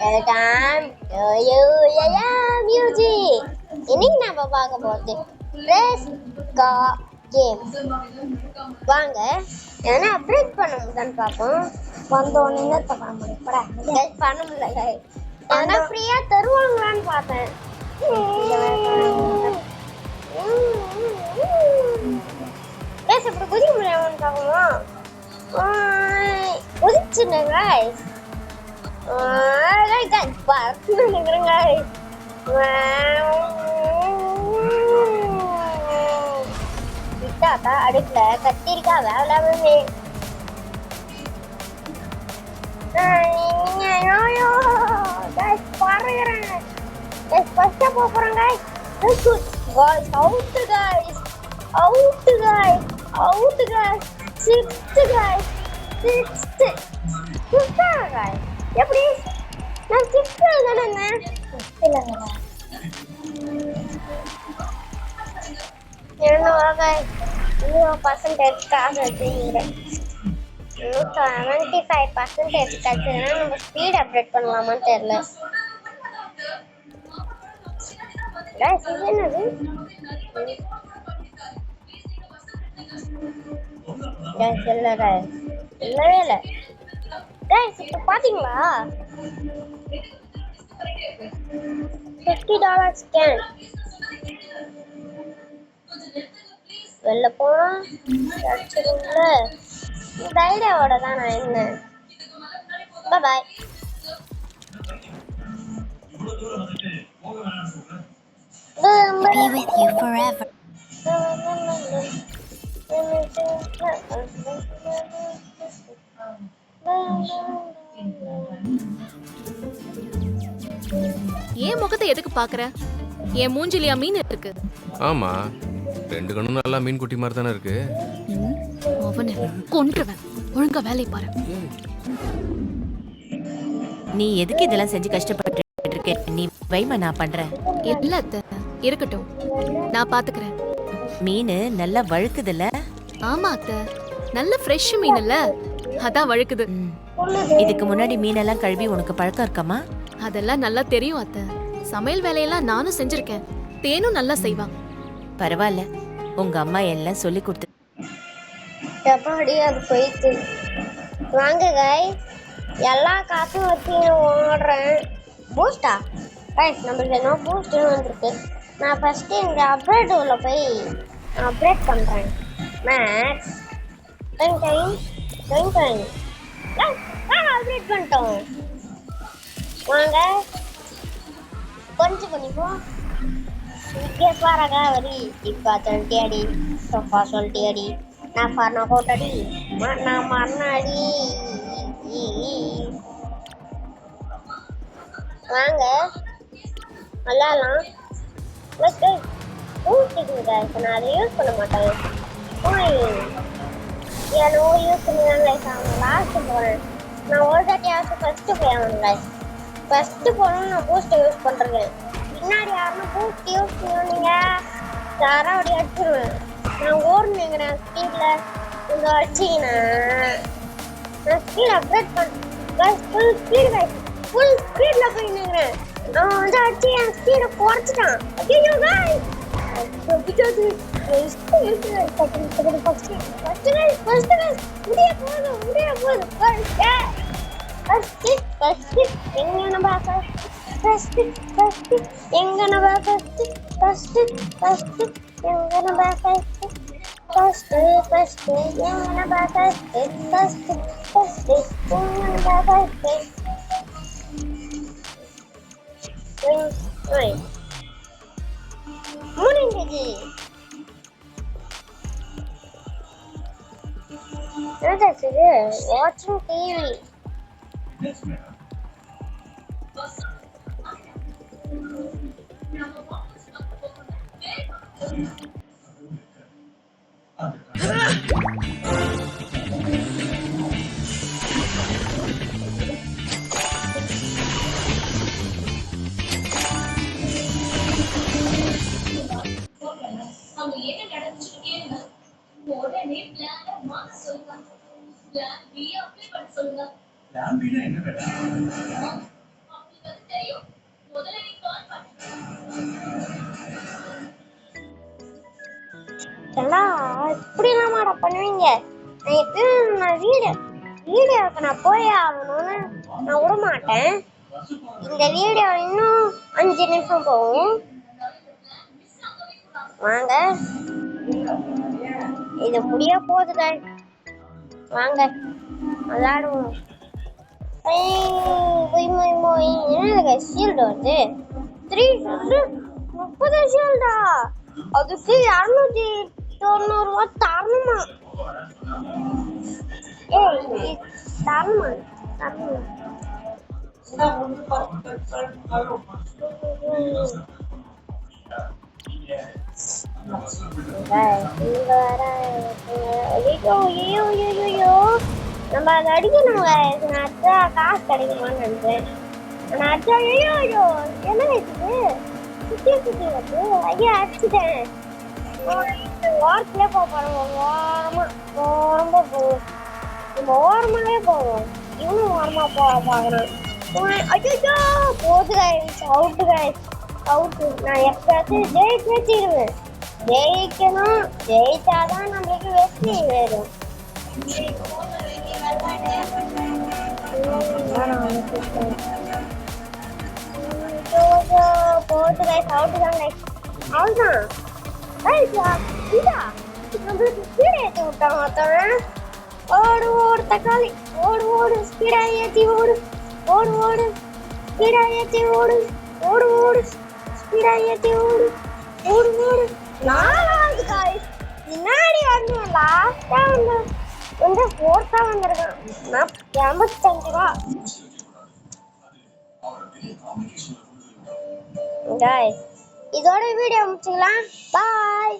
Welcome to Yaya Music. இன்னைக்கு நம்ம பார்க்க போகிறது ரேஸ் கா கேம். வாங்க ஏன்னா அப்டேட் பண்ண முடியுதான்னு பார்ப்போம். வந்தோடனே என்ன பண்ண முடியும்? பண்ண முடியல. ஏன்னா ஃப்ரீயாக தருவாங்களான்னு பார்த்தேன். ரேஸ் அப்படி குதிக்க முடியாமன்னு பார்க்கணுமா? குதிச்சுங்க guys. Guys, பறந்து நிக்கிறேன் guys. விட்டாக்கா அடுப்புல கத்திரிக்காய் வேவலாமே. Guys, பறக்கிறேன். Guys, first போறேன் guys. Guys, out guys. Out guys. Out guys. Sixth guys. Sixth. guys. எப்படி நான் சிக்ஸ் தானே இல்லைங்க என்னவாக 0% காசு வச்சுக்கிறேன். 75% கற்றுனா நம்ம ஸ்பீட் அப்டேட் பண்ணலாமான்னு தெரியல. இது என்னது இல்லவே இல்லை. இப்போ பாத்தீங்களா $50 ஸ்கேன் வெளில போனா கிடைச்சிருங்கள. இந்த ஐடியாவோட தான் நான் இருந்தேன். பாய். Be with you forever. ஏன் முகத்தை எதுக்கு பாக்குற? என் மூஞ்சிலியா மீன் இருக்கு? ஆமா, ரெண்டு கண்ணும் நல்லா மீன் குட்டி மாதிரி தானே இருக்கு. அவனை கொன்றுவேன். ஒழுங்கா வேலை பாரு. நீ எதுக்கு இதெல்லாம் செஞ்சு கஷ்டப்பட்டு இருக்க? நீ வைமா, நான் பண்றேன். இல்ல அத்தை, இருக்கட்டும், நான் பாத்துக்கிறேன். மீன் நல்லா வழுக்குதுல்ல? ஆமா அத்தை, நல்ல ஃப்ரெஷ் மீன் இல்ல, அதான் வழுக்குது. இதுக்கு முன்னாடி மீனெல்லாம் கழுவி உனக்கு பழக்கம் இருக்காமா? அதெல்லாம் நல்லா தெரியும் அத்தை. சமையல் வேலையெல்லாம் நானும் செஞ்சிருக்கேன். தேனும் நல்லா செய்வான். பரவாயில்ல, உங்க அம்மா எல்லாம் சொல்லி கொடுத்து. எப்பாடி அது போயிட்டு வாங்க guys, எல்லா காசும் வச்சு ஓடுறேன். பூஸ்டா கைஸ், நம்மளுக்கு என்ன பூஸ்ட்னு வந்திருக்கு. நான் ஃபர்ஸ்ட் இந்த அப்டேட் உள்ள போய் அப்டேட் பண்றேன். மேக்ஸ் அப்டேட் பண்ணிட்டோம். வாங்க கொஞ்சம் பண்ணிப்போம். பாருங்க வரி இப்ப 20 அடி சோஃபா சொல்லிட்டு அடி நான் பண்ண கோட்டடி நான் மண்ணாடி. வாங்க விளாடலாம். நான் அதை யூஸ் பண்ண மாட்டேன். ஏன்னோ யூஸ் பண்ணிதான் லாஸ்ட் போகிறேன். நான் ஒரு தாட்டியாச்சும் ஃபஸ்ட்டு போய் ஆகணும். ஃபஸ்ட்டு போகணும். நான் பூஸ்ட்டை யூஸ் பண்ணுறேன். பின்னாடி யாருன்னா பூஸ்ட் யூஸ் பண்ணுவீங்க யாரும் அப்படி அடிச்சிருவேன். நான் ஓடுனேங்கிறேன் ஸ்பீடில். கொஞ்சம் அடிச்சிங்கன்னா நான் ஸ்பீட் அப்டேட் பண்ணேன். ஃபுல் ஸ்பீடில் போய் நிற்கிறேன். நான் வந்து அடிச்சு என் ஸ்பீடை குறைச்சிட்டான். ஐயோ முடிஞ்சது. watching TV. ஏண்டா இப்படி இல்லாமடா பண்ணுவீங்க? நான் எப்பயும் வீடியோக்கு நான் போய் ஆகணும்னு நான் விட மாட்டேன். இந்த வீடியோ இன்னும் 5 நிமிஷம் போகும். வாங்க, இது முடிய போகுதுங்க. வாங்க விளையாடுவோம். என்ன ஷீல்டு வருது? 30 ஷீல்டா? அதுக்கு 290 தரணுமா? ஏய் தரணுமா? நம்ம அதை அடிக்கணும். காசு கிடைக்குமான்னு நினைச்சேன். நான் அடிச்சா ஐயோ என்ன வச்சுது சுத்தி வந்து ஐயா அடிச்சுட்டேன். ஓரத்துலேயே போறோம். ஓரமா போகும். நம்ம ஓரமாவே போவோம். இவனும் ஓரமா பாக்குறான். ஐயோ போது காய்ஸ், அவுட்டு. நான் எப்பயாச்சும் ஜெயிச்சிடுவேன். ஜெயிக்கணும். ஜெயிச்சாதான் நம்மளுக்கு வெற்றி வேணும். போது காய்ஸ், அவுட்டுதான் காய்ஸ். அவ்வளோதான். நம்மளுக்கு ஸ்பீடை ஏற்றி விட்டாங்க ஒருத்தவன். ஓடு தக்காளி, ஓடு ஸ்பீடா ஏற்றி ஓடு ஸ்பீடா ஏற்றி ஓடு ஸ்பீடா ஏற்றி ஓடு. நாலாவது காய்ஸ் பின்னாடி வந்து லாஸ்டா வந்து ஃபோர்த்தா வந்திருக்கான். நான் 85 ரூபா. காய்ஸ் இதோட வீடியோ முடிச்சுக்கலாம். பாய்.